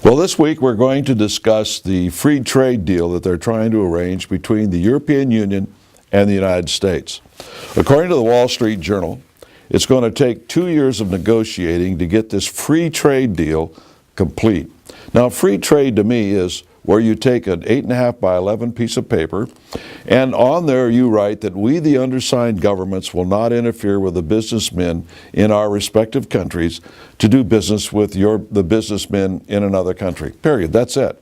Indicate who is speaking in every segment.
Speaker 1: Well, this week we're going to discuss the free trade deal that they're trying to arrange between the European Union and the United States. According to the Wall Street Journal, it's going to take 2 years of negotiating to get this free trade deal complete. Now, free trade to me is where you take an 8.5 by 11 piece of paper, and on there you write that we, the undersigned governments, will not interfere with the businessmen in our respective countries to do business with the businessmen in another country. Period. That's it.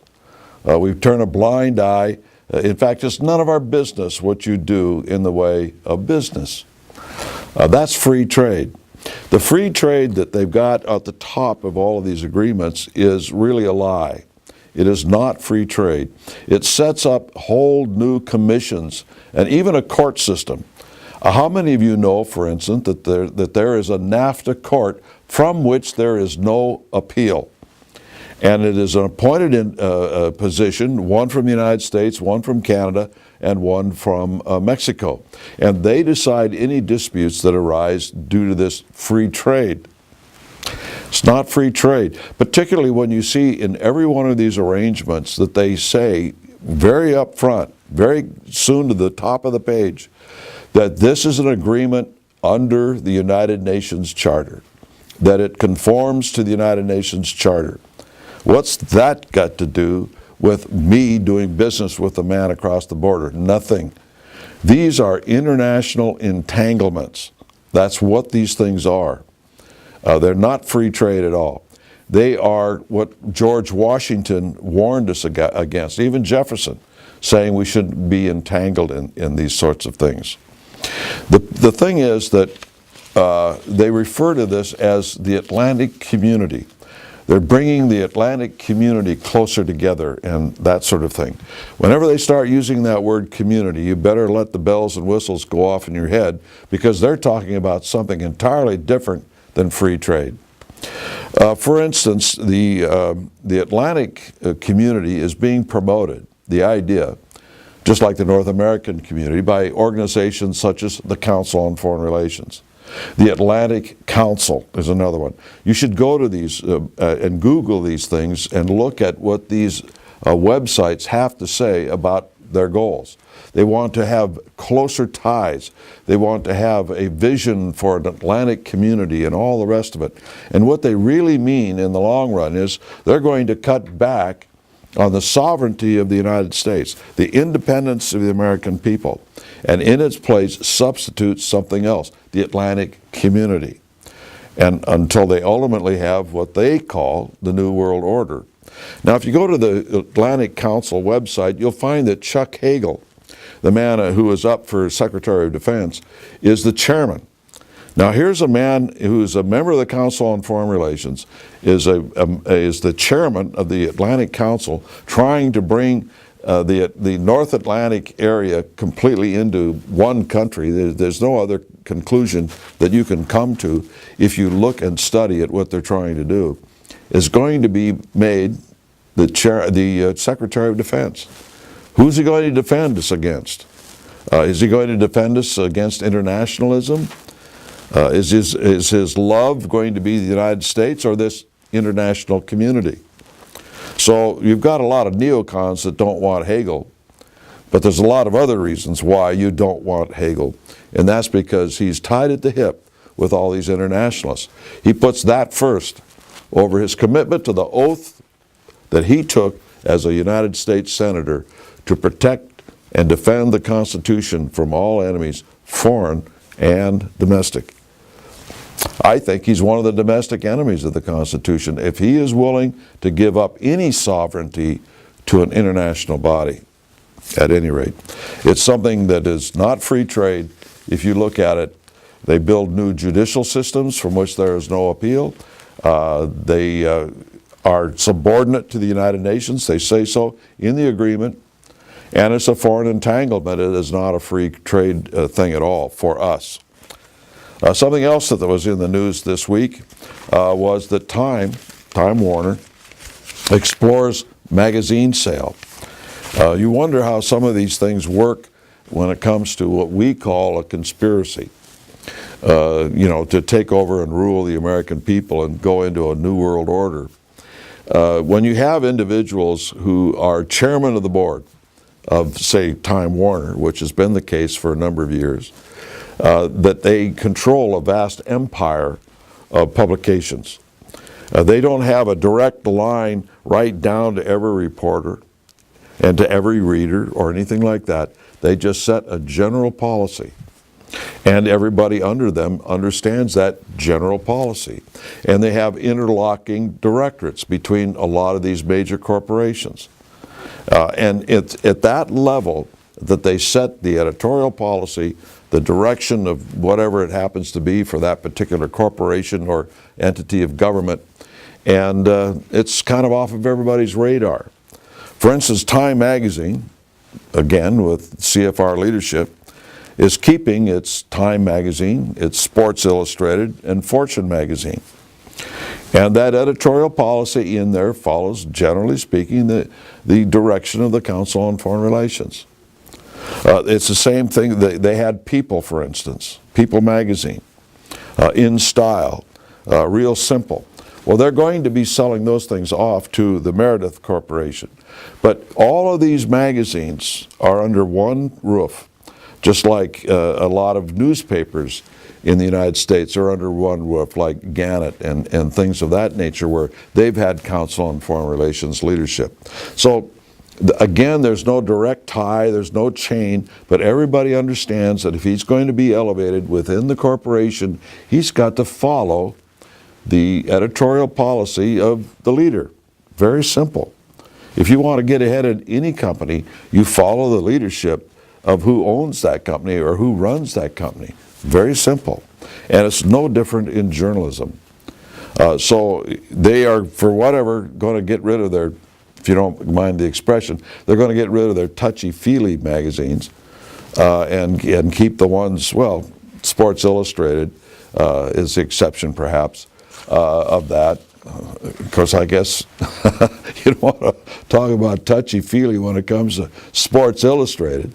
Speaker 1: We turn a blind eye. In fact, it's none of our business what you do in the way of business. That's free trade. The free trade that they've got at the top of all of these agreements is really a lie. It is not free trade. It sets up whole new commissions and even a court system. How many of you know, for instance, that there is a NAFTA court from which there is no appeal? And it is an appointed position, one from the United States, one from Canada, and one from Mexico. And they decide any disputes that arise due to this free trade. It's not free trade, particularly when you see in every one of these arrangements that they say very up front, very soon to the top of the page, that this is an agreement under the United Nations Charter, that it conforms to the United Nations Charter. What's that got to do with me doing business with a man across the border? Nothing. These are international entanglements. That's what these things are. They're not free trade at all. They are what George Washington warned us against, even Jefferson, saying we shouldn't be entangled in these sorts of things. The thing is that they refer to this as the Atlantic community. They're bringing the Atlantic community closer together and that sort of thing. Whenever they start using that word community, you better let the bells and whistles go off in your head, because they're talking about something entirely different than free trade. For instance, the Atlantic community is being promoted, the idea, just like the North American community, by organizations such as the Council on Foreign Relations. The Atlantic Council is another one. You should go to these and Google these things and look at what these websites have to say about their goals. They want to have closer ties. They want to have a vision for an Atlantic community and all the rest of it. And what they really mean in the long run is they're going to cut back on the sovereignty of the United States, the independence of the American people, and in its place substitute something else, the Atlantic community, and until they ultimately have what they call the New World Order. Now, if you go to the Atlantic Council website, you'll find that Chuck Hagel, the man who is up for Secretary of Defense, is the chairman. Now, here's a man who's a member of the Council on Foreign Relations, is the chairman of the Atlantic Council, trying to bring the North Atlantic area completely into one country. There's no other conclusion that you can come to if you look and study at what they're trying to do. Is going to be made the Secretary of Defense. Who's he going to defend us against? Is he going to defend us against internationalism? Is his love going to be the United States or this international community? So you've got a lot of neocons that don't want Hagel, but there's a lot of other reasons why you don't want Hagel, and that's because he's tied at the hip with all these internationalists. He puts that first over his commitment to the oath that he took as a United States Senator to protect and defend the Constitution from all enemies, foreign and domestic. I think he's one of the domestic enemies of the Constitution if he is willing to give up any sovereignty to an international body, at any rate. It's something that is not free trade. If you look at it, they build new judicial systems from which there is no appeal. They are subordinate to the United Nations. They say so in the agreement. And it's a foreign entanglement. It is not a free trade thing at all for us. Something else that was in the news this week was that Time Warner, explores magazine sale. You wonder how some of these things work when it comes to what we call a conspiracy. To take over and rule the American people and go into a new world order. when you have individuals who are chairman of the board of, say, Time Warner, which has been the case for a number of years, that they control a vast empire of publications. They don't have a direct line right down to every reporter and to every reader or anything like that. They just set a general policy. And everybody under them understands that general policy. And they have interlocking directorates between a lot of these major corporations. And it's at that level that they set the editorial policy, the direction of whatever it happens to be for that particular corporation or entity of government. And it's kind of off of everybody's radar. For instance, Time magazine, again with CFR leadership, is keeping its Time magazine, its Sports Illustrated, and Fortune magazine. And that editorial policy in there follows, generally speaking, the direction of the Council on Foreign Relations. It's the same thing. They had People, for instance, People magazine, In Style, Real Simple. Well, they're going to be selling those things off to the Meredith Corporation. But all of these magazines are under one roof, just like a lot of newspapers in the United States are under one roof, like Gannett and things of that nature, where they've had Council on Foreign Relations leadership. So again, there's no direct tie, there's no chain, but everybody understands that if he's going to be elevated within the corporation, he's got to follow the editorial policy of the leader. Very simple. If you want to get ahead at any company, you follow the leadership of who owns that company or who runs that company. Very simple. And it's no different in journalism. So they are, for whatever, going to get rid of their, if you don't mind the expression, they're going to get rid of their touchy-feely magazines and keep the ones, well, Sports Illustrated is the exception perhaps of that. Of course, I guess you don't want to talk about touchy-feely when it comes to Sports Illustrated.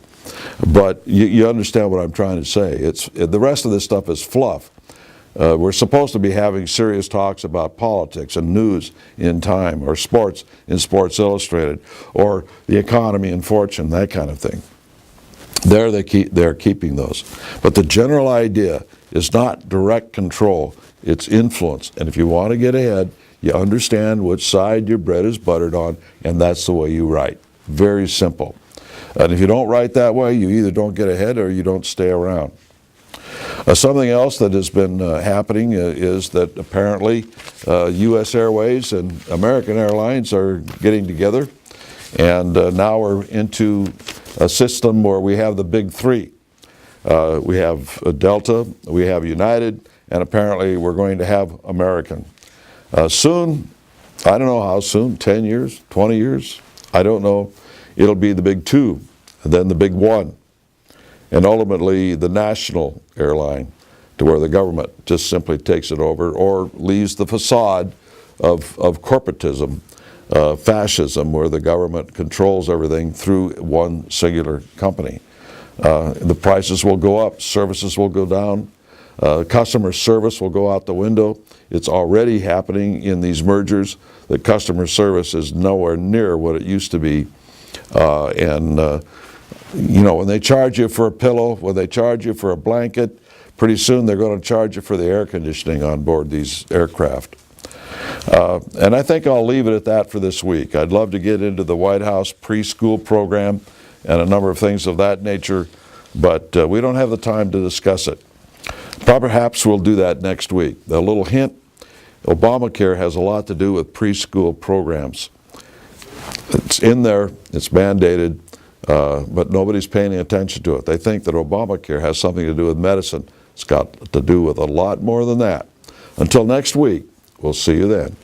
Speaker 1: But you understand what I'm trying to say. The rest of this stuff is fluff. We're supposed to be having serious talks about politics and news in Time, or sports in Sports Illustrated, or the economy in Fortune, that kind of thing. They're keeping those. But the general idea is not direct control, it's influence. And if you want to get ahead, you understand which side your bread is buttered on, and that's the way you write. Very simple. And if you don't write that way, you either don't get ahead or you don't stay around. Something else that has been happening is that apparently U.S. Airways and American Airlines are getting together, and now we're into a system where we have the big three. We have Delta, we have United, and apparently we're going to have American. Soon, I don't know how soon, 10 years, 20 years, I don't know. It'll be the big two, and then the big one, and ultimately the national airline, to where the government just simply takes it over or leaves the facade of corporatism, fascism, where the government controls everything through one singular company. The prices will go up, services will go down, customer service will go out the window. It's already happening in these mergers. The customer service is nowhere near what it used to be. You know, when they charge you for a pillow, when they charge you for a blanket, pretty soon they're going to charge you for the air conditioning on board these aircraft. And I think I'll leave it at that for this week. I'd love to get into the White House preschool program and a number of things of that nature, but we don't have the time to discuss it. Perhaps we'll do that next week. A little hint, Obamacare has a lot to do with preschool programs. It's in there, it's mandated, but nobody's paying attention to it. They think that Obamacare has something to do with medicine. It's got to do with a lot more than that. Until next week, we'll see you then.